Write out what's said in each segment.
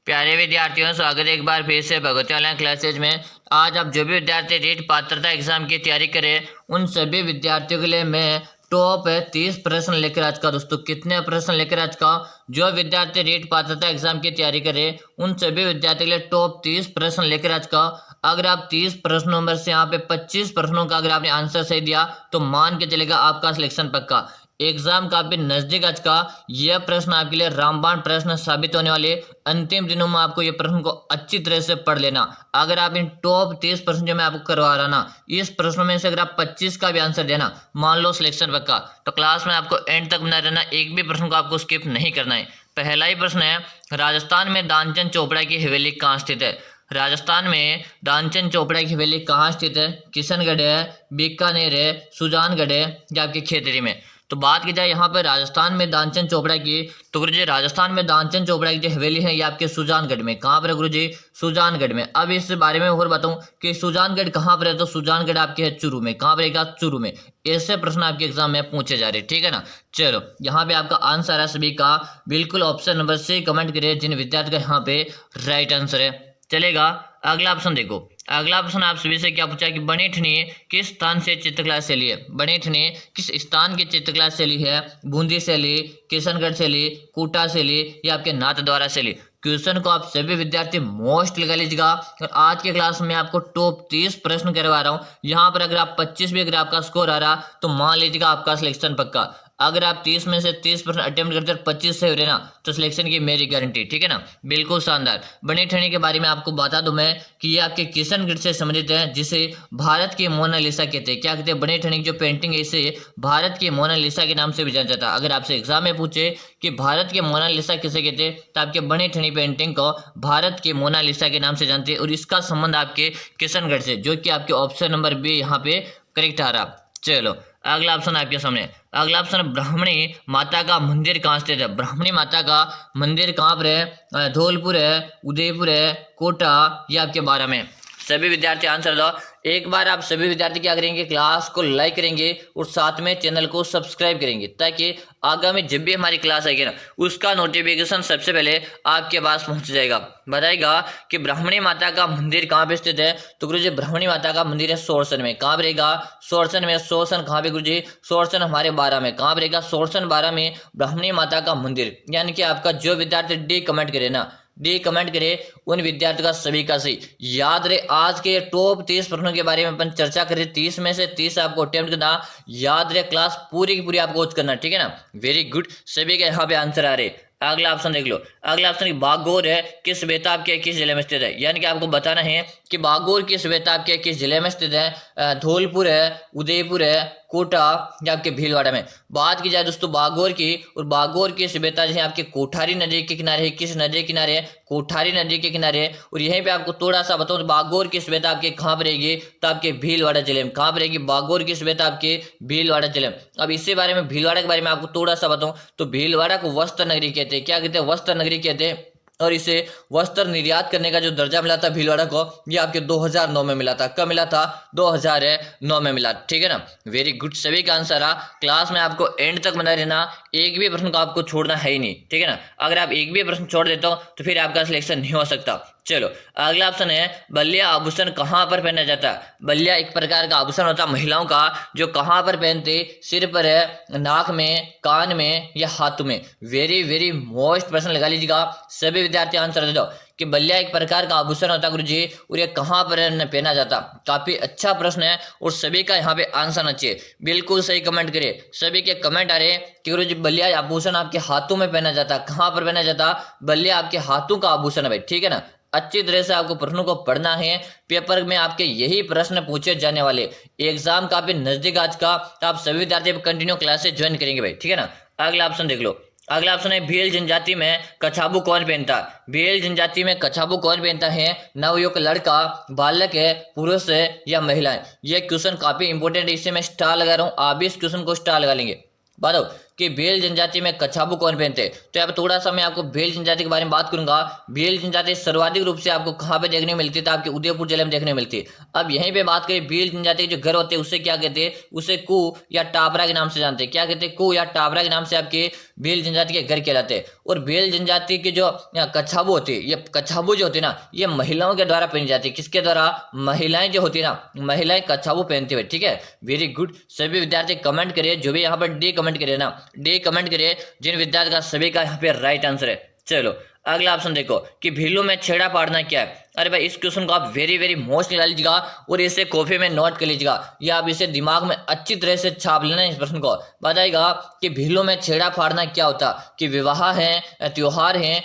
प्यारे विद्यार्थियों, स्वागत है एक बार फिर से भगवती ऑनलाइन क्लासेज में। आज आप जो भी विद्यार्थी रीट पात्रता एग्जाम की तैयारी करें, उन सभी विद्यार्थियों के लिए मैं टॉप 30 प्रश्न लेकर आज का दोस्तों कितने प्रश्न लेकर आज का जो विद्यार्थी रीट पात्रता एग्जाम की तैयारी करें, उन सभी विद्यार्थियों के लिए टॉप 30 प्रश्न लेकर आज का। अगर आप 30 प्रश्नों में से यहाँ पे 25 प्रश्नों का अगर आपने आंसर सही दिया तो मान के चलेगा आपका सिलेक्शन पक्का। एग्जाम काफी नजदीक आज का यह प्रश्न आपके लिए रामबाण प्रश्न साबित होने वाले। अंतिम दिनों में आपको ये प्रश्न को अच्छी तरह से पढ़ लेना। अगर आप इन टॉप 30 प्रश्न जो मैं आपको करवा रहा ना, इस प्रश्न में से अगर आप 25 का भी आंसर देना, मान लो सिलेक्शन पक्का। तो क्लास में आपको एंड तक बना रहना, एक भी प्रश्न को आपको स्किप नहीं करना है। पहला ही प्रश्न है, राजस्थान में दानचंद चोपड़ा की हवेली कहाँ स्थित है? राजस्थान में दानचंद चोपड़ा की हवेली कहाँ स्थित है? किशनगढ़ है, बीकानेर है, सुजानगढ़ है या आपकी खेतड़ी में? तो बात की जाए यहाँ पर राजस्थान में दानचंद चोपड़ा की, तो गुरुजी राजस्थान में दानचंद चोपड़ा की जो हवेली है ये आपके सुजानगढ़ में। कहाँ पर है गुरुजी? सुजानगढ़ में। अब इस बारे में और बताऊं कि सुजानगढ़ कहाँ पर है, तो सुजानगढ़ आपके है चूरू में। कहाँ पर रहेगा? चूरू में। ऐसे प्रश्न आपके एग्जाम में पूछे जा रहे हैं, ठीक है ना। चलो यहाँ पे आपका आंसर है सभी का बिल्कुल ऑप्शन नंबर C कमेंट करिए जिन विद्यार्थी का यहाँ पे राइट आंसर है। चलेगा, अगला ऑप्शन देखो। अगला ऑप्शन आप सभी से क्या पूछा कि बनीठनी किस स्थान से चित्रकला शैली है? बनीठनी किस स्थान की चित्रकला शैली है? बूंदी शैली, किशनगढ़ शैली, कोटा शैली या आपके नाथद्वारा शैली? क्वेश्चन को आप सभी विद्यार्थी मोस्ट लगा लीजिएगा। और आज के क्लास में आपको टॉप 30 प्रश्न करवा रहा हूँ। यहाँ पर अगर आप 25 भी अगर आपका स्कोर आ रहा तो मान लीजिएगा आपका सिलेक्शन पक्का। अगर आप 30 में से 30 प्रश्न अटेम्प्ट करते 25 से हो रहे ना, तो सिलेक्शन की मेरी गारंटी, ठीक है ना। बिल्कुल शानदार। बनीठनी के बारे में आपको बता दूं मैं कि ये आपके किशनगढ़ से संबंधित है, जिसे भारत की मोनालिसा कहते हैं। क्या कहते हैं? बनीठनी की जो पेंटिंग है इसे भारत की मोनालिसा के नाम से भी जाना जाता है। अगर आपसे एग्जाम में पूछे कि भारत के मोनालिसा किसे कहते हैं, तो आपके बनीठनी पेंटिंग को भारत के मोनालिसा के नाम से जानते हैं। और इसका संबंध आपके किशनगढ़ से, जो कि आपके ऑप्शन नंबर B यहाँ पे करेक्ट आ रहा। चलो अगला ऑप्शन आपके सामने। अगला ऑप्शन, ब्राह्मणी माता का मंदिर कहाँ स्थित है? ब्राह्मणी माता का मंदिर कहाँ पर है? धौलपुर है, उदयपुर है, कोटा या आपके बारह में? सभी विद्यार्थी आंसर दो। एक बार आप सभी विद्यार्थी क्या करेंगे, क्लास को लाइक करेंगे और साथ में चैनल को सब्सक्राइब करेंगे, ताकि आगामी जब भी हमारी क्लास आएगी ना, उसका नोटिफिकेशन सबसे पहले आपके पास पहुंच जाएगा। बताएगा कि ब्राह्मणी माता का मंदिर कहाँ पे स्थित है? तो गुरुजी ब्राह्मणी माता का मंदिर है सोरसन में। कहाँ रहेगा? सोरसन में। सोरसन कहाँ पे गुरुजी? सोरसन हमारे 12 में। कहाँ रहेगा? सोरसन 12 में ब्राह्मणी माता का मंदिर। यानी कि आपका जो विद्यार्थी D कमेंट करे ना, D कमेंट करे, उन विद्यार्थियों का सभी का सही। याद रहे, आज के टॉप 30 प्रश्नों के बारे में अपन चर्चा करें। 30 में से 30 आपको अटेम्प्ट करना। याद रहे, क्लास पूरी की पूरी आपको वॉच करना, ठीक है ना। वेरी गुड, सभी के यहाँ पे आंसर आ रहे। अगला ऑप्शन देख लो। अगला ऑप्शन, बागोर है किस बेताब के किस जिले में स्थित है? यानी कि आपको बताना है कि बागोर किस बेताब के किस जिले में स्थित है। धौलपुर है, उदयपुर है, कोटा या आपके भीलवाड़ा में? बात की जाए दोस्तों बागोर की, और बागोर की सभ्यता जो है आपके कोठारी नदी के किनारे है। किस नदी के किनारे है? कोठारी नदी के किनारे है। और यहीं पे आपको थोड़ा सा बताऊं तो बागोर की सभ्यता आपके कहाँ पर रहेगी? तो आपके भीलवाड़ा जिले में। कहाँ पर रहेगी बागोर की सभ्यता? आपके भीलवाड़ा जिले में। अब इसी बारे में, भीलवाड़ा के बारे में आपको थोड़ा सा बताऊं तो भीलवाड़ा को वस्त्र नगरी कहते हैं। क्या कहते हैं? वस्त्र नगरी कहते हैं। और इसे वस्त्र निर्यात करने का जो दर्जा मिला था भीलवाड़ा को, ये आपके 2009 में मिला था। कब मिला था? 2009 में मिला, ठीक है ना। वेरी गुड, सभी का आंसर आ। क्लास में आपको एंड तक बना रहना, एक भी प्रश्न को आपको छोड़ना है ही नहीं, ठीक है ना। अगर आप एक भी प्रश्न छोड़ देते हो तो फिर आपका सिलेक्शन नहीं हो सकता। चलो अगला ऑप्शन है, बलिया आभूषण कहाँ पर पहना जाता है? बलिया एक प्रकार का आभूषण होता है महिलाओं का, जो कहाँ पर पहनते? सिर पर है, नाक में, कान में या हाथों में? वेरी वेरी मोस्ट प्रश्न लगा लीजिएगा। सभी विद्यार्थी आंसर दे दो कि बलिया एक प्रकार का आभूषण होता है गुरुजी, और ये कहाँ पर पहना जाता? काफी अच्छा प्रश्न है और सभी का यहाँ पे आंसर आना चाहिए। बिल्कुल सही कमेंट करिए। सभी के कमेंट आ रहे हैं कि गुरुजी बलिया आभूषण आपके हाथों में पहना जाता। कहाँ पर पहना जाता? बलिया आपके हाथों का आभूषण है भाई, ठीक है ना। अच्छी तरह से आपको प्रश्नों को पढ़ना है। पेपर में आपके यही प्रश्न पूछे जाने वाले। एग्जाम काफी नजदीक आज का, तो आप सभी विद्यार्थी कंटिन्यू क्लासेस ज्वाइन करेंगे भाई, ठीक है ना। अगला ऑप्शन देख लो। अगला ऑप्शन है, भील जनजाति में कछाबू कौन पहनता? भील जनजाति में कछाबू कौन पहनता है? नवयुवक लड़का, बालक है, पुरुष है या महिला है? यह क्वेश्चन काफी इंपॉर्टेंट है, इसे मैं स्टार लगा रहा हूँ। आप भी इस क्वेश्चन को स्टार लगा लेंगे। बताओ कि भील जनजाति में कछाबू कौन पहनते। तो यहाँ पर थोड़ा सा मैं आपको भील जनजाति के बारे में बात करूंगा। भील जनजाति सर्वाधिक रूप से आपको कहाँ पे देखने को मिलती है, तो आपके उदयपुर जिले में देखने को मिलती है। अब यहीं पे बात करें भील जनजाति के जो घर होते हैं उसे क्या कहते हैं, उसे कू या टाबरा के नाम से जानते हैं। क्या कहते हैं, कू या टाबरा के नाम से आपके भील जनजाति के घर कहलाते हैं। और भील जनजाति की जो कछाबू होती है, ये कछाबू जो होती है ना, ये महिलाओं के द्वारा पहनी जाती है। किसके द्वारा, महिलाएं जो होती है ना, महिलाएं कछाबू पहनती हुई। ठीक है, वेरी गुड। सभी विद्यार्थी कमेंट करिए, जो भी यहाँ पर डी कमेंट करिए ना, डी कमेंट करिए जिन विद्यार्थी का सभी का यहाँ पे राइट आंसर है। चलो अगला ऑप्शन देखो कि भीलू में छेड़ा पाड़ना क्या है। अरे भाई इस क्वेश्चन को आप वेरी वेरी मोस्ट निकाल लीजिएगा और इसे कॉपी में नोट कर लीजिएगा, या आप इसे दिमाग में अच्छी तरह से छाप लेना। इस प्रश्न को बताएगा कि भीलू में छेड़ा फाड़ना क्या होता, कि विवाह है, त्योहार है,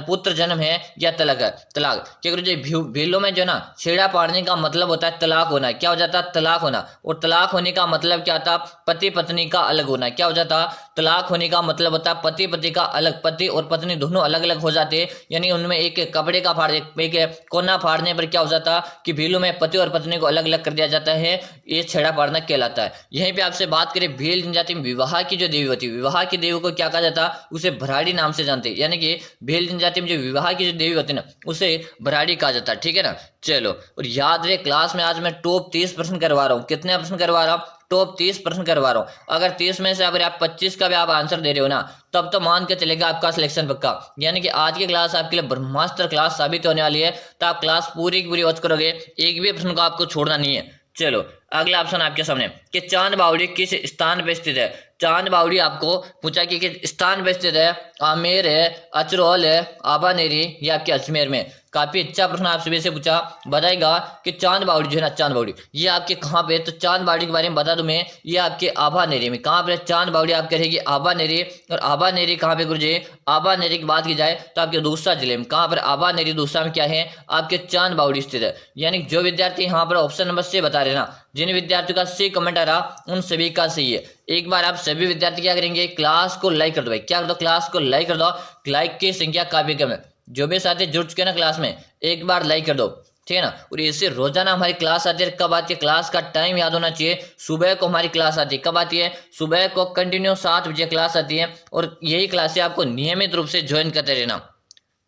पुत्र जन्म है, या तलाक है। तलाक क्या करो, भीलू में जो ना छेड़ा पाड़ने का मतलब होता है तलाक होना। क्या हो जाता है, तलाक होना। और तलाक होने का मतलब क्या था, पति पत्नी का अलग होना। क्या हो जाता, तलाक होने का मतलब होता है पति पति का अलग, पति और पत्नी दोनों अलग अलग हो जाते, यानी उनमें एक कपड़े का फाड़, एक कोना फाड़ने पर क्या हो जाता कि भीलू में पति और पत्नी को अलग अलग कर दिया जाता है। ये छेड़ा पाड़ना कहलाता है। यहीं पे आपसे बात करें भील जनजाति में विवाह की जो देवी होती है, विवाह की देवी को क्या कहा जाता, उसे भराड़ी नाम से जानते हैं। यानी कि भील जनजाति में जो विवाह की जो देवी होती है ना, उसे भराड़ी कहा जाता है। ठीक है ना। चलो और याद रहे क्लास में आज मैं टॉप 30 प्रश्न करवा रहा हूँ। कितने प्रश्न करवा रहा हूँ, टॉप 30 प्रश्न करवा रहा हूँ। अगर 30 में से अगर आप 25 का भी आप आंसर दे रहे हो ना, तब तो मान के चलेगा आपका सिलेक्शन पक्का। यानी कि आज की क्लास आपके लिए ब्रह्मास्त्र क्लास साबित होने वाली है। तो आप क्लास पूरी की पूरी वॉच करोगे, एक भी प्रश्न को आपको छोड़ना नहीं है। चलो अगला ऑप्शन आपके सामने कि चांद बावड़ी किस स्थान पर स्थित है। चांद बावड़ी आपको पूछा कि किस स्थान पर स्थित है, आमेर है, अचरोल है, आबानेरी, या आपके अजमेर में। काफी अच्छा प्रश्न आप सभी से पूछा। बताएगा कि चांद बावड़ी जो है ना, चांद बावड़ी ये आपके कहाँ पे है। तो चांद बावड़ी के बारे में बता दूं मैं, ये आपके आबानेरी में। कहाँ पर चांद बावड़ी आपके रहेगी, आबानेरी। और आबानेरी कहाँ पे गुरुजी, आबानेरी की बात की जाए तो आपके दूसरा जिले में। कहाँ पर, आबानेरी दूसरा में क्या है, आपके चांद बावड़ी स्थित है। यानी जो विद्यार्थी यहाँ पर ऑप्शन नंबर से बता रहे ना, जिन विद्यार्थियों का सी कमेंट आ रहा उन सभी का सही है। एक बार आप सभी विद्यार्थी क्या करेंगे, क्लास को लाइक कर दो भाई। क्या कर दो, क्लास को लाइक कर दो। लाइक की संख्या काफी कम है। जो भी साथी जुड़ चुके ना क्लास में, एक बार लाइक कर दो। ठीक है ना। और इससे रोजाना हमारी क्लास आती है। कब आती है, क्लास का टाइम याद होना चाहिए। सुबह को हमारी क्लास आती है। कब आती है, सुबह को कंटिन्यू 7 बजे क्लास आती है। और यही क्लासें आपको नियमित रूप से ज्वाइन करते रहना।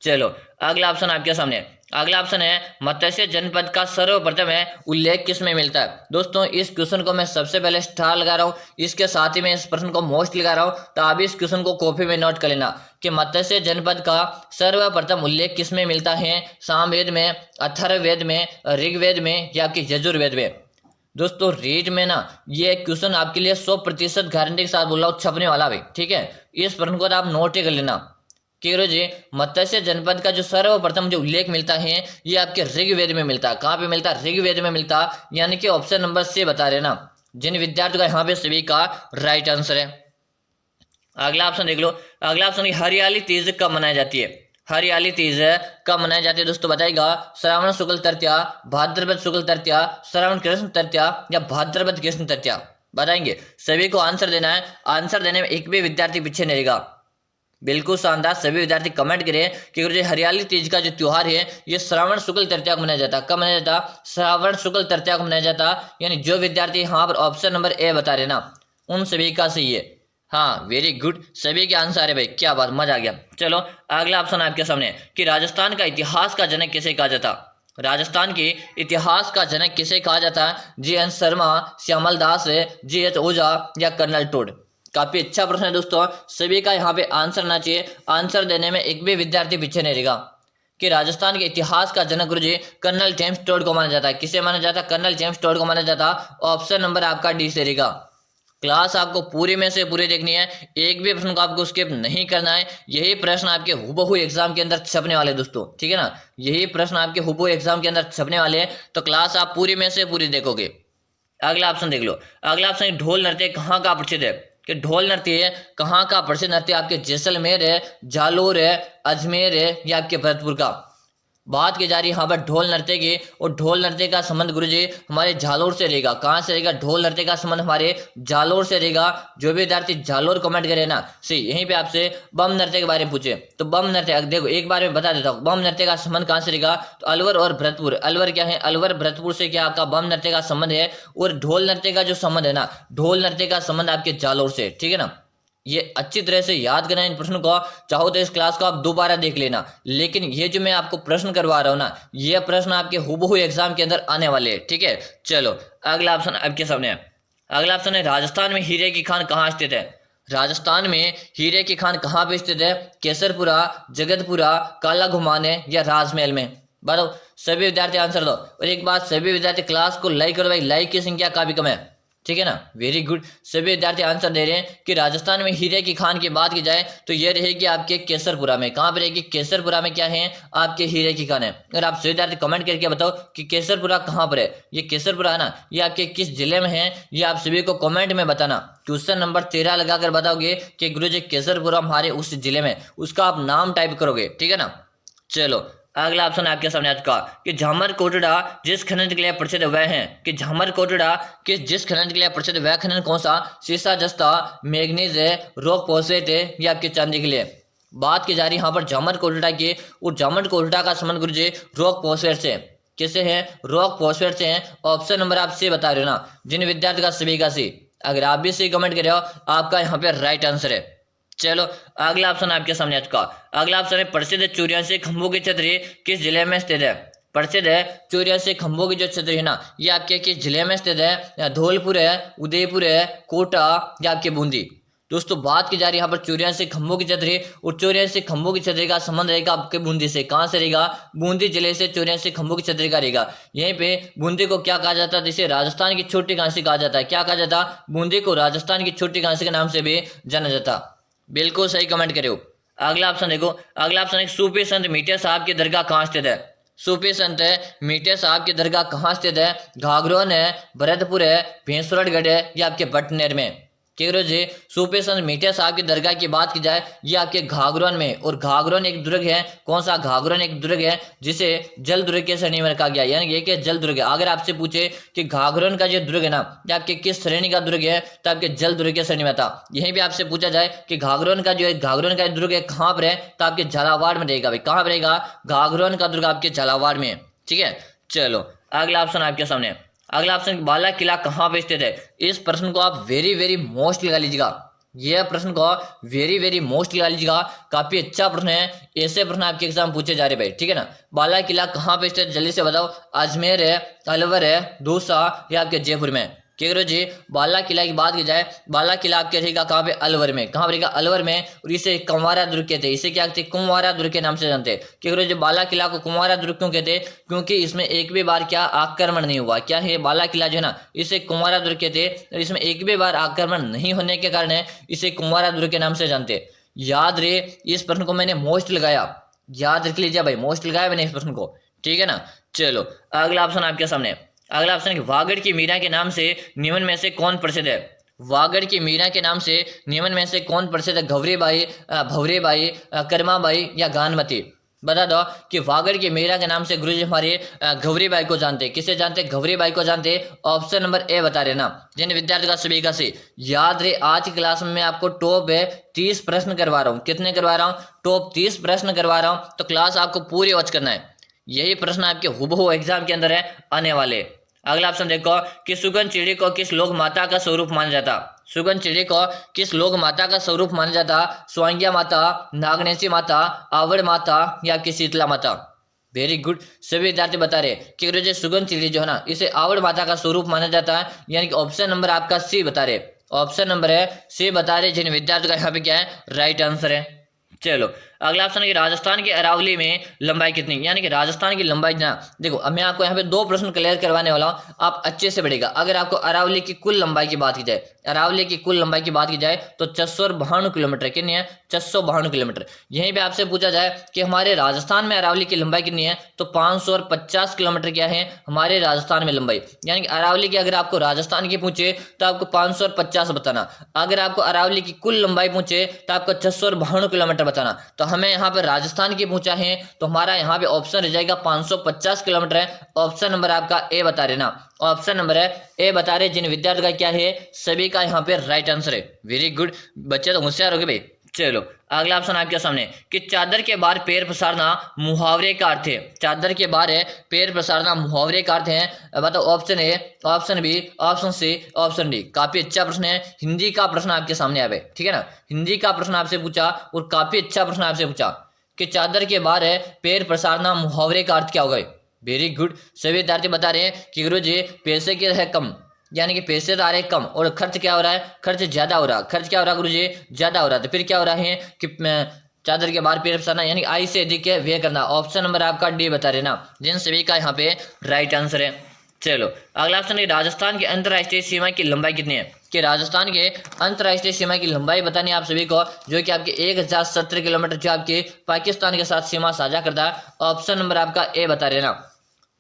चलो अगला ऑप्शन आपके सामने। अगला ऑप्शन है मत्स्य जनपद का सर्वप्रथम है उल्लेख किस में मिलता है। दोस्तों इस क्वेश्चन को मैं सबसे पहले स्टार लगा रहा हूँ, इसके साथ ही मैं इस प्रश्न को मोस्ट लगा रहा हूँ। तो आप इस क्वेश्चन को कॉपी में नोट कर लेना कि मत्स्य जनपद का सर्वप्रथम उल्लेख किस में मिलता है, सामवेद में, अथर्ववेद में, ऋग्वेद में, या कि यजुर्वेद में। दोस्तों रीड में ना ये क्वेश्चन आपके लिए 100% गारंटी के साथ बोल रहा हूँ छपने वाला भाई। ठीक है, इस प्रश्न को आप नोट कर लेना कि जी मत्स्य जनपद का जो सर्वप्रथम जो उल्लेख मिलता है ये आपके ऋग्वेद में मिलता है। कहाँ पे मिलता है, ऋग्वेद में मिलता। यानी कि ऑप्शन नंबर से बता रहे ना जिन विद्यार्थियों का यहाँ पे सभी का राइट आंसर है। अगला ऑप्शन देख लो। अगला ऑप्शन, हरियाली तीज कब मनाई जाती है। हरियाली तीज कब मनाई जाती है दोस्तों, बताइएगा। श्रावण शुक्ल तृतीया, भाद्रपद शुक्ल तृतीया, श्रावण कृष्ण तृतीया, या भाद्रपद कृष्ण तृतीया। बताएंगे, सभी को आंसर देना है। आंसर देने में एक भी विद्यार्थी पीछे नहीं रहेगा। बिल्कुल शानदार, सभी विद्यार्थी कमेंट करें कि गुरुजी हरियाली तीज का जो त्योहार है ये श्रावण शुक्ल तृतीया को मनाया जाता। कब मनाया जाता, श्रावण शुक्ल तृतीया को मनाया जाता। यानी जो विद्यार्थी यहाँ पर ऑप्शन नंबर ए बता रहे ना उन सभी का सही है। हाँ वेरी गुड, सभी के आंसर है भाई, क्या बात, मजा आ गया। चलो अगला ऑप्शन आपके सामने कि राजस्थान का इतिहास का जनक किसे कहा जाता। राजस्थान के इतिहास का जनक किसे कहा जाता है, जी.एन. शर्मा, श्यामल दास, जी.एच. ओझा, या कर्नल टोड। काफी अच्छा प्रश्न है दोस्तों, सभी का यहाँ पे आंसर आना चाहिए। आंसर देने में एक भी विद्यार्थी पीछे नहीं रहेगा। कि राजस्थान के इतिहास का जनक गुरुजी कर्नल जेम्स टोड को माना जाता है। किसे माना जाता है, कर्नल जेम्स टोड को माना जाता। ऑप्शन नंबर आपका डी से रहेगा। क्लास आपको पूरी में से पूरी देखनी है, एक भी प्रश्न को आपको स्किप नहीं करना है। यही प्रश्न आपके हुबहू एग्जाम के अंदर छपने वाले दोस्तों, ठीक है ना। यही प्रश्न आपके हुबहू एग्जाम के अंदर छपने वाले हैं, तो क्लास आप पूरी में से पूरी देखोगे। अगला ऑप्शन देख लो। अगला ऑप्शन, ढोल नृत्य कहाँ का प्रसिद्ध है। कि ढोल नृत्य कहाँ का प्रसिद्ध नृत्य, आपके जैसलमेर है, जालोर है, अजमेर है, या आपके भरतपुर का। बात की जा रही है यहाँ पर ढोल नृत्य की, और ढोल नृत्य का संबंध गुरुजी हमारे जालोर से रहेगा। कहाँ से रहेगा? ढोल नृत्य का संबंध हमारे जालोर से रहेगा। जो भी विद्यार्थी जालोर कमेंट करे ना, सी यहीं पे आपसे बम नृत्य के बारे में पूछे तो बम नृत्य देखो एक बार मैं बता देता हूँ। बम नृत्य का संबंध कहाँ से रहेगा? तो अलवर और भरतपुर। अलवर क्या है? अलवर भरतपुर से क्या आपका बम नृत्य का संबंध है। और ढोल नृत्य का जो संबंध है ना, ढोल नृत्य का संबंध आपके जालोर से, ठीक है ना। ये अच्छी तरह से याद करना इन प्रश्नों को। चाहो तो इस क्लास को आप दोबारा देख लेना, लेकिन ये जो मैं आपको प्रश्न करवा रहा हूँ ना, ये प्रश्न आपके हुबहू एग्जाम के अंदर आने वाले हैं, ठीक है। चलो अगला ऑप्शन आपके सामने है। अगला ऑप्शन है राजस्थान में हीरे की खान कहाँ स्थित है? राजस्थान में हीरे की खान कहाँ पे स्थित है? केसरपुरा, जगतपुरा, काला घुमाने या राजमहल में? बताओ सभी विद्यार्थी आंसर दो। और एक बात, सभी विद्यार्थी क्लास को लाइक करो भाई, लाइक की संख्या काफी कम है, ठीक है ना। वेरी गुड, सभी विद्यार्थी आंसर दे रहे हैं कि राजस्थान में हीरे की खान की बात की जाए तो ये रहेगी आपके केसरपुरा में। कहाँ पे रहेगी? केसरपुरा में क्या है? आपके हीरे की खान है। अगर आप सभी विद्यार्थी कमेंट करके बताओ कि केसरपुरा कहाँ पर है। ये केसरपुरा है ना, ये आपके किस जिले में है, ये आप सभी को कमेंट में बताना। क्वेश्चन नंबर 13 लगाकर बताओगे कि गुरुजी केसरपुरा हमारे उस जिले में, उसका आप नाम टाइप करोगे, ठीक है ना। चलो अगला ऑप्शन आपके सामने आ चुका कि झामर कोटड़ा जिस खनन के लिए प्रसिद्ध वह है। कि झामर कोटड़ा किस जिस खनन के लिए प्रसिद्ध वह खनन कौन सा? सीसा, जस्ता, मैग्नीज है, रॉक फॉस्फेट है या आपके चांदी के लिए? बात की जा रही है यहाँ पर झामर कोटड़ा की, और झामर कोटड़ा का संबंध गुरुजी रॉक फॉस्फेट से। किससे है? रॉक फॉस्फेट से है। ऑप्शन नंबर आप से बता रहे हो ना, जिन विद्यार्थी का सभी का सी। अगर आप भी सही कमेंट कर रहे हो, आपका यहाँ पे राइट आंसर है। चलो अगला ऑप्शन आपके सामने आ चुका। अगला ऑप्शन है प्रसिद्ध 84 खंभों की छतरी किस जिले में स्थित है? प्रसिद्ध है 84 खंभों की जो छतरी है ना, ये आपके किस जिले में स्थित है? या धौलपुर है, उदयपुर है, कोटा या आपके बूंदी? दोस्तों बात की जा रही है यहाँ पर 84 खंभों की छतरी, और 84 खंभों की छतरी का संबंध रहेगा आपके बूंदी से। कहाँ से रहेगा? बूंदी जिले से 84 खंभों की छतरी का रहेगा। यहीं पे बूंदी को क्या कहा जाता है? जिसे राजस्थान की छोटी कांसी कहा जाता है। क्या कहा जाता? बूंदी को राजस्थान की छोटी कांसी के नाम से भी जाना जाता। बिल्कुल सही कमेंट करो। अगला ऑप्शन देखो। अगला ऑप्शन है सूफी संत मीठे साहब की दरगाह कहाँ स्थित है? सूफी संत मीठे साहब की दरगाह कहाँ स्थित है? घाघरोन है, भरतपुर है, भैंसुरगढ़ है या आपके बटनेर में? जी सूफी संत मीठे साहब की दरगाह की बात की जाए, ये आपके घाघरोन में। और घाघरोन एक दुर्ग है। कौन सा? घाघरोन एक दुर्ग है जिसे जल दुर्ग के श्रेणी में रखा गया, यानी ये कि जल दुर्ग है। अगर आपसे पूछे कि घाघरोन का जो दुर्ग है ना, ये आपके किस श्रेणी का दुर्ग है, तो आपके जल दुर्ग के श्रेणी में था। यहीं भी आपसे पूछा जाए कि घाघरोन का जो है, घाघरोन का दुर्ग है कहाँ पर है, तो आपके झालावाड़ में रहेगा भाई। कहाँ पर रहेगा? घाघरोन का दुर्ग आपके झालावाड़ में, ठीक है। चलो अगला ऑप्शन आपके सामने। अगला ऑप्शन बाला किला कहाँ पे स्थित है? इस प्रश्न को आप वेरी वेरी मोस्ट लगा लीजिएगा। यह प्रश्न को वेरी वेरी मोस्ट लगा लीजिएगा। काफी अच्छा प्रश्न है। ऐसे प्रश्न आपके एग्जाम पूछे जा रहे भाई, ठीक है ना। बाला किला कहाँ पे स्थित? जल्दी से बताओ। अजमेर है, अलवर है, दूसा या आपके जयपुर में? जी बाला किला की बात की जाए, बाला किला आपके रहेगा कहाँ पे? अलवर में। कहाँ रहेगा? अलवर में। और इसे कुंवारा दुर्ग कहते हैं। इसे क्या कहते हैं? कुंवारा दुर्ग के नाम से जानते हैं। जी बाला किला को कुंवारा दुर्ग क्यों कहते हैं? क्योंकि इसमें एक भी बार क्या आक्रमण नहीं हुआ। क्या है? बाला किला जो है ना, इसे कुंवारा दुर्ग कहते हैं। इसमें एक भी बार आक्रमण नहीं होने के कारण इसे कुंवारा दुर्ग के नाम से जानते हैं। याद रहे, इस प्रश्न को मैंने मोस्ट लगाया, याद रख लीजिए भाई, मोस्ट लगाया मैंने इस प्रश्न को, ठीक है ना। चलो अगला ऑप्शन आपके सामने। अगला ऑप्शन वागड़ की मीरा के नाम से निम्न में से कौन प्रसिद्ध है? वागड़ की मीरा के नाम से निम्न में से कौन प्रसिद्ध है? घवरीबाई, भवरेबाई, कर्माबाई या गानमती? बता दो कि वागड़ की मीरा के नाम से गुरुजी हमारे घवरीबाई को जानते हैं। किसे जानते हैं? घवरीबाई को जानते हैं। ऑप्शन नंबर ए बता रहे ना, जिन विद्यार्थी का सभी का से याद रहे। आज की क्लास में मैं आपको टॉप 30 प्रश्न करवा रहा हूँ। कितने करवा रहा हूँ? टॉप 30 प्रश्न करवा रहा हूँ। तो क्लास आपको पूरी वॉच करना है। यही प्रश्न आपके हुबहू एग्जाम के अंदर है आने वाले। अगला ऑप्शन देखो कि सुगन चिड़ी को किस लोक माता का स्वरूप माना जाता? सुगन चिड़ी को किस लोक माता का स्वरूप माना जाता? स्वांग्या माता, नागनेशी माता, आवड़ माता या आपकी शीतला माता? वेरी गुड, सभी विद्यार्थी बता रहे कि गुरुजी सुगन चिड़ी जो है ना, इसे आवड़ माता का स्वरूप माना जाता है। यानी कि ऑप्शन नंबर आपका सी बता रहे। ऑप्शन नंबर है सी बता रहे, जिन विद्यार्थियों का यहाँ पे क्या है? राइट आंसर है। चलो अगला ऑप्शन है राजस्थान की अरावली में लंबाई कितनी? यानी कि राजस्थान की लंबाई ना, देखो अब मैं आपको यहाँ पे 2 प्रश्न क्लियर करवाने वाला हूँ, आप अच्छे से पढ़ेगा। अगर आपको अरावली की कुल लंबाई की बात की जाए, अरावली की कुल लंबाई की बात की जाए तो 652 किलोमीटर। कितनी है? 652 किलोमीटर। यहीं पे आपसे पूछा जाए कि हमारे राजस्थान में अरावली की लंबाई कितनी है, तो 550 किलोमीटर क्या है हमारे राजस्थान में लंबाई। यानी कि अरावली की अगर आपको राजस्थान की पूछे तो आपको 550 बताना। अगर आपको अरावली की कुल लंबाई पूछे तो आपको 652 किलोमीटर बताना। तो हमें यहाँ पर राजस्थान की पूछा है, तो हमारा यहाँ पे ऑप्शन रह जाएगा 550 किलोमीटर है। ऑप्शन नंबर आपका ए बता रहे ना, ऑप्शन नंबर है ए बता रहे। जिन विद्यार्थी का क्या है, सभी का यहाँ पे राइट आंसर है। वेरी गुड, बच्चे तो होशियार हो गए भाई। चलो अगला ऑप्शन आपके सामने कि चादर के बाहर पैर पसारना मुहावरे का अर्थ है। चादर के बाहर है पैर पसारना मुहावरे का अर्थ है। बताओ option A, option B, option C, option D. काफी अच्छा प्रश्न है, हिंदी का प्रश्न आपके सामने आवे, ठीक है ना। हिंदी का प्रश्न आपसे पूछा और काफी अच्छा प्रश्न आपसे पूछा कि चादर के बाहर है पैर पसारना मुहावरे का अर्थ क्या होगा। वेरी गुड, सभी विद्यार्थी बता रहे हैं कि गुरुजी पैसे की है कम, यानी कि पैसे तो आ रहे कम और खर्च क्या हो रहा है, खर्च ज्यादा हो रहा है। खर्च क्या हो रहा है गुरुजी, ज्यादा हो रहा है। तो फिर क्या हो रहा है कि चादर के बाहर पैर पसारना यानी आय से अधिक है व्यय करना। ऑप्शन नंबर आपका डी बता रहे ना, जिन सभी का यहाँ पे राइट आंसर है। चलो अगला ऑप्शन है राजस्थान की अंतर्राष्ट्रीय सीमा की लंबाई कितनी है। कि राजस्थान के अंतर्राष्ट्रीय सीमा की लंबाई बतानी है आप सभी को, जो कि आपके 1070 किलोमीटर जो आपके पाकिस्तान के साथ सीमा साझा करता है। ऑप्शन नंबर आपका ए बता रहे ना,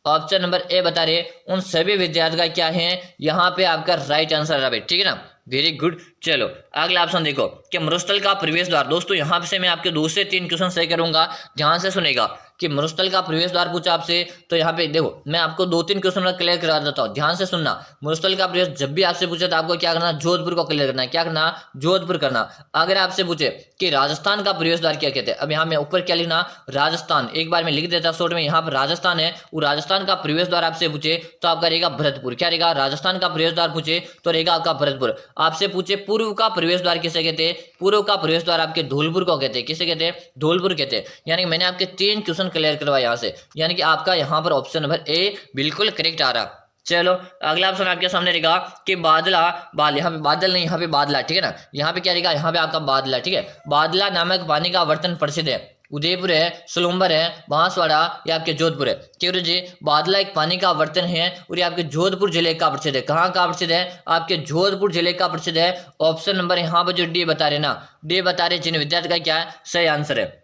ऑप्शन नंबर ए बता रहे। उन सभी विद्यार्थी का क्या है यहाँ पे आपका राइट आंसर है, ठीक है ना। Very good. चलो अगला ऑप्शन देखो कि मरुस्थल का प्रवेश द्वार। दोस्तों यहाँ से मैं आपके 2 से 3 क्वेश्चन सही करूंगा, ध्यान से सुनेगा कि मरुस्थल का प्रवेश द्वार पूछा आपसे, तो यहाँ पे देखो मैं आपको 2-3 क्वेश्चन में क्लियर करा देता हूँ, ध्यान से सुनना। मरुस्थल का प्रवेश जब भी आपसे पूछे तो आपको क्या करना, जोधपुर को क्लियर करना है। क्या करना, जोधपुर करना। अगर आपसे पूछे कि राजस्थान का प्रवेश द्वार क्या कहते हैं, अब यहाँ में ऊपर क्या लिखना, राजस्थान। एक बार मैं लिख देता शॉर्ट में, यहाँ पर राजस्थान है, वो राजस्थान का प्रवेश द्वार आपसे पूछे तो आपका रहेगा भरतपुर। क्या रहेगा, राजस्थान का प्रवेश द्वार पूछे तो रहेगा आपका भरतपुर। आपसे पूछे पूर्व का प्रवेश द्वार किसे कहते हैं, पूर्व का प्रवेश द्वार आपके धौलपुर को कहते हैं। किसे कहते हैं, धौलपुर कहते हैं। यानी कि मैंने आपके 3 क्वेश्चन क्लियर करवाए यहाँ से, यानी कि आपका यहाँ पर ऑप्शन नंबर ए बिल्कुल करेक्ट आ रहा। चलो अगला ऑप्शन आपके सामने रहेगा कि बादला, यहाँ पे बादल नहीं, यहाँ पे बादला, ठीक है ना। यहाँ पे क्या रहेगा, यहाँ पे आपका बादला, ठीक है। बादला नामक पानी का बर्तन प्रसिद्ध है। उदयपुर है, सुलुम्बर है, बांसवाड़ा या आपके जोधपुर है। क्यों जी, बादला एक पानी का बर्तन है और ये आपके जोधपुर जिले का प्रसिद्ध है। कहाँ का प्रसिद्ध है, आपके जोधपुर जिले का प्रसिद्ध है। ऑप्शन नंबर यहाँ पर जो डी बता रहे ना, डी बता रहे, जिन विद्यार्थी का क्या है सही आंसर है।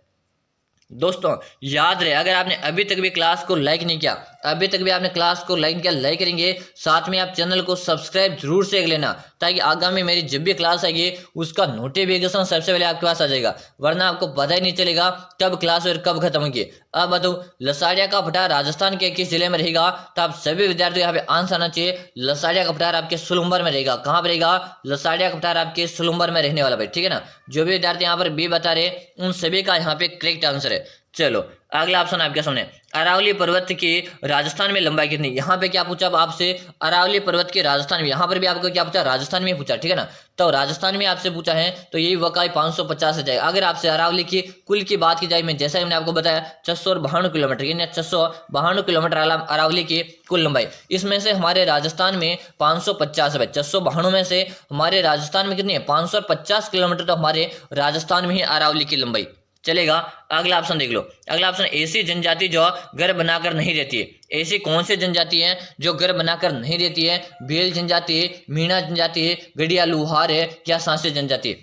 दोस्तों याद रहे, अगर आपने अभी तक भी क्लास को लाइक नहीं किया, अभी तक भी आपने क्लास को लाइक किया, लाइक करेंगे, साथ में आप चैनल को सब्सक्राइब जरूर से कर लेना, ताकि आगामी मेरी जब भी क्लास आएगी उसका नोटिफिकेशन सबसे पहले आपके पास आ जाएगा, वरना आपको पता ही नहीं चलेगा कब क्लास और कब खत्म होगी। अब बताओ लसाड़िया का पठार राजस्थान के किस जिले में रहेगा, तो आप सभी विद्यार्थी यहाँ पे आंसर आना चाहिए। लसाड़िया का पठार आपके सुलुम्बर में रहेगा। कहाँ पर रहेगा, लसाड़िया का पठार आपके सुलुम्बर में रहने वाला भाई, ठीक है ना। जो भी विद्यार्थी यहाँ पर बी बता रहे उन सभी का यहाँ पे करेक्ट आंसर है। चलो अगला ऑप्शन आपके सामने, अरावली पर्वत की राजस्थान में लंबाई कितनी। यहाँ पे क्या पूछा आपसे, अरावली पर्वत की राजस्थान में, यहाँ पर भी आपको क्या पूछा, राजस्थान में पूछा, ठीक है ना। तो राजस्थान में आपसे पूछा है तो यही वकाई 550 से जाएगा। अगर आपसे अरावली की कुल की बात की जाए, मैं जैसा मैंने आपको बताया 652 किलोमीटर, यानी 652 किलोमीटर अरावली की कुल लंबाई। इसमें से हमारे राजस्थान में 550 है। 652 में से हमारे राजस्थान में कितनी है, 550 किलोमीटर तो हमारे राजस्थान में ही अरावली की लंबाई चलेगा। अगला ऑप्शन देख लो, अगला ऑप्शन, ऐसी जनजाति जो घर बनाकर नहीं रहती है। ऐसी कौन सी जनजाति है जो घर बनाकर नहीं रहती है, भेल जनजाति, मीणा जनजाति, गड़िया लुहार है या सांसी जनजाति।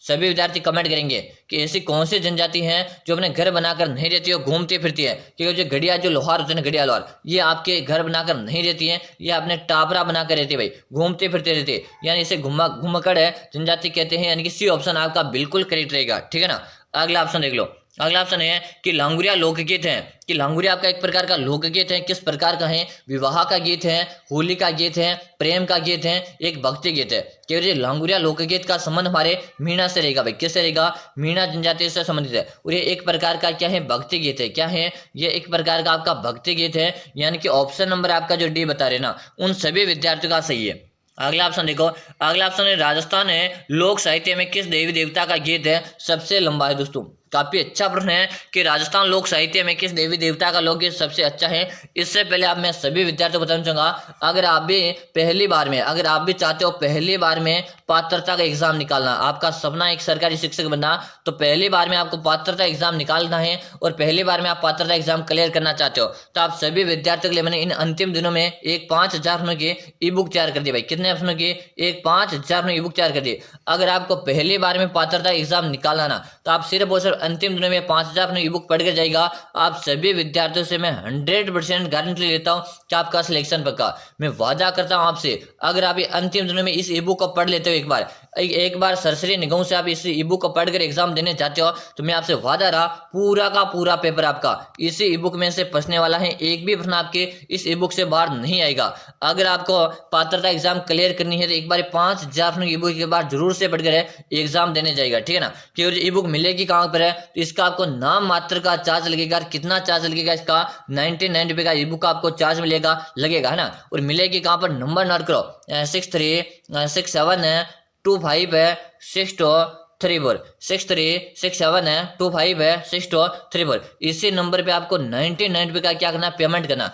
सभी विद्यार्थी कमेंट करेंगे कि ऐसी कौन सी जनजाति है जो अपने घर बनाकर नहीं रहती है, घूमती फिरती है। क्योंकि जो घड़िया जो लोहार होते हैं, घड़िया लोहार, ये आपके घर बनाकर नहीं रहती है, ये अपने टापरा बनाकर रहती है भाई, घूमते फिरते रहती है, यानी इसे घुमक्कड़ है जनजाति कहते हैं। यानी कि सी ऑप्शन आपका बिल्कुल करेक्ट रहेगा, ठीक है ना। अगला ऑप्शन देख लो, अगला ऑप्शन है कि लांगुरिया लोकगीत है। कि लांगुरिया आपका एक प्रकार का लोकगीत है, किस प्रकार का है, विवाह का गीत है, होली का गीत है, प्रेम का गीत है, एक भक्ति गीत है। क्योंकि लांगुरिया लोकगीत का संबंध हमारे मीणा से रहेगा भाई, किससे रहेगा, मीणा जनजाति से संबंधित है। और ये एक प्रकार का क्या है, भक्ति गीत है। क्या है, ये एक प्रकार का आपका भक्ति गीत है। यानी कि ऑप्शन नंबर आपका जो डी बता रहे ना, उन सभी विद्यार्थियों का सही है। अगला ऑप्शन देखो, अगला ऑप्शन है राजस्थान है लोक साहित्य में किस देवी देवता का गीत है सबसे लंबा है। दोस्तों काफी अच्छा प्रश्न है कि राजस्थान लोक साहित्य में किस देवी देवता का लोकगीत सबसे अच्छा है। इससे पहले आप मैं सभी विद्यार्थियों को बताना चाहूंगा, अगर आप भी पहली बार में, अगर आप भी चाहते हो पहली बार में पात्रता का एग्जाम निकालना, आपका सपना एक सरकारी शिक्षक बनना, तो पहली बार में आपको पात्रता एग्जाम निकालना है और पहली बार में आप पात्रता एग्जाम क्लियर करना चाहते हो, तो आप सभी विद्यार्थियों के लिए मैंने इन अंतिम दिनों में एक 5000 प्रश्नों की ई बुक तैयार कर दी भाई। कितने प्रश्नों की, एक 5000 प्रश्नों ई बुक तैयार कर दी। अगर आपको पहली बार में पात्रता एग्जाम निकालना ना, तो आप सिर्फ और सिर्फ अंतिम दिनों में 5000 अपनी ई बुक पढ़ कर जाएगा। आप सभी विद्यार्थियों से मैं 100% गारंटी लेता हूं कि आपका सिलेक्शन पक्का। मैं वादा करता हूं आपसे, अगर आप ये अंतिम दिनों में इस ई बुक को पढ़ लेते हो एक बार सरसरी निगाहों से आप इस ई बुक को पढ़कर एग्जाम देने जाते हो तो मैं आपसे वादा रहा पूरा का पूरा पेपर आपका इसी ई बुक में से पढ़ने वाला है। एक भी प्रश्न आपके इस ई बुक से बाहर नहीं आएगा। अगर आपको पात्रता एग्जाम क्लियर करनी है तो एक बार 5000 प्रश्न ई बुक के बाद जरूर से पढ़कर एग्जाम देने जाएगा, ठीक है ना। क्योंकि ई बुक मिलेगी कहाँ पर है, तो इसका आपको नाम मात्र का चार्ज लगेगा। कितना चार्ज लगेगा इसका, 99 रुपये का ई बुक आपको चार्ज लगेगा है ना। और मिलेगी कहाँ पर, नंबर नोट करो 6367256234 6367256234। इसी नंबर पे आपको 99 रुपये का क्या करना, पेमेंट करना।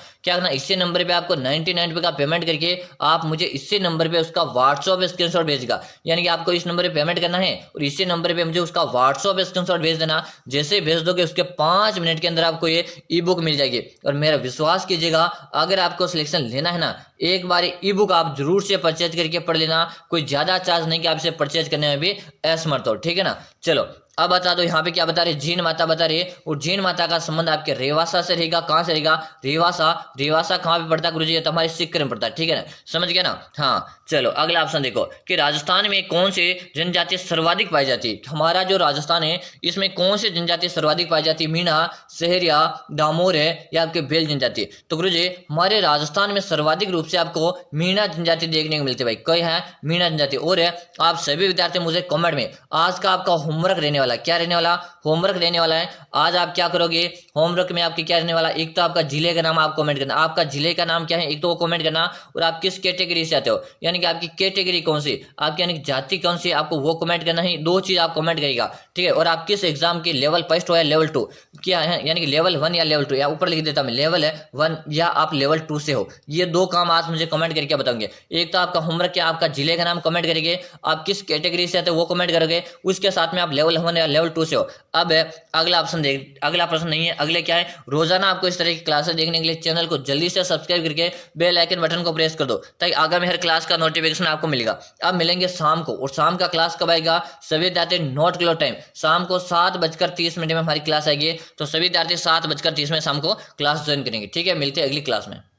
इसी नंबर पे आपको 99 रुपये का पेमेंट करके आप मुझे इसी नंबर पे उसका व्हाट्सएप स्क्रीनशॉट भेजेगा। यानी कि आपको इस नंबर पे पेमेंट करना है और इसी नंबर पे मुझे उसका व्हाट्सएप स्क्रीनशॉट भेज देना। जैसे भेज दोगे उसके 5 मिनट के अंदर आपको ये ई बुक मिल जाएगी। और मेरा विश्वास कीजिएगा, अगर आपको सिलेक्शन लेना है ना, एक बार ई बुक आप जरूर से परचेज करके पढ़ लेना। कोई ज्यादा चार्ज नहीं कि आपसे परचेज करने में भी असमर्थ हो, ठीक है ना। चलो अब बता दो यहाँ पे क्या बता रहे, जीन माता बता रही है। और जीन माता का संबंध आपके रेवासा से रहेगा। कहाँ से रहेगा, रेवासा कहाँ पे पड़ता है गुरुजी, तो हमारे सिक्कर में पड़ता है, ठीक है ना, समझ गया ना। हाँ चलो अगला ऑप्शन देखो कि राजस्थान में कौन सी जनजाति सर्वाधिक पाई जाती है। हमारा जो राजस्थान है इसमें कौन सी जनजाति सर्वाधिक पाई जाती है, मीणा, सहरिया, डामोर है या आपके भेल जनजाति। तो गुरुजी हमारे राजस्थान में सर्वाधिक रूप से आपको मीणा जनजाति देखने को मिलती है भाई। कई है मीणा जनजाति। और है आप सभी विद्यार्थी मुझे कमेंट में आज का आपका होमवर्क रहने वाला, क्या रहने वाला, होमवर्क रहने वाला है। आज आप क्या करोगे, होमवर्क में आपके क्या रहने वाला, एक तो आपका जिले का नाम आप कमेंट करना। आपका जिले का नाम क्या है, एक तो वो कमेंट करना। और आप किस कैटेगरी से आते हो, यानी कि आपकी कैटेगरी कौन सी, आपकी यानी कि जाति कौन सी, आपको वो कमेंट करना है। 2 चीज आप कमेंट करेगा, ठीक है। और आप किस एग्जाम के लेवल फर्स्ट हो या लेवल 2 क्या है, यानी कि लेवल 1 या लेवल 2, या ऊपर लिख देता मैं लेवल है 1 या आप लेवल 2 से हो। ये 2 काम आज मुझे कमेंट करके बताओगे। एक तो आपका होमवर्क क्या, आपका जिले का नाम कमेंट करेंगे, आप किस कैटेगरी से आते हो वो कमेंट करोगे, उसके साथ में आप लेवल 1 या लेवल 2 से हो। अब अगला ऑप्शन देख, अगला प्रश्न नहीं है, अगले क्या है, रोजाना आपको इस तरह की क्लासेस देखने के लिए चैनल को जल्दी से सब्सक्राइब करके बेल आइकन बटन को प्रेस कर दो ताकि आगामी हर क्लास का नोटिफिकेशन आपको मिलेगा। अब मिलेंगे शाम को, और शाम का क्लास कब आएगा, सभी विद्यार्थी नोट करो टाइम, शाम को 7:30 में हमारी क्लास आएगी। तो सभी विद्यार्थी 7:30 में शाम को क्लास ज्वाइन करेंगे, ठीक है। मिलते हैं अगली क्लास में।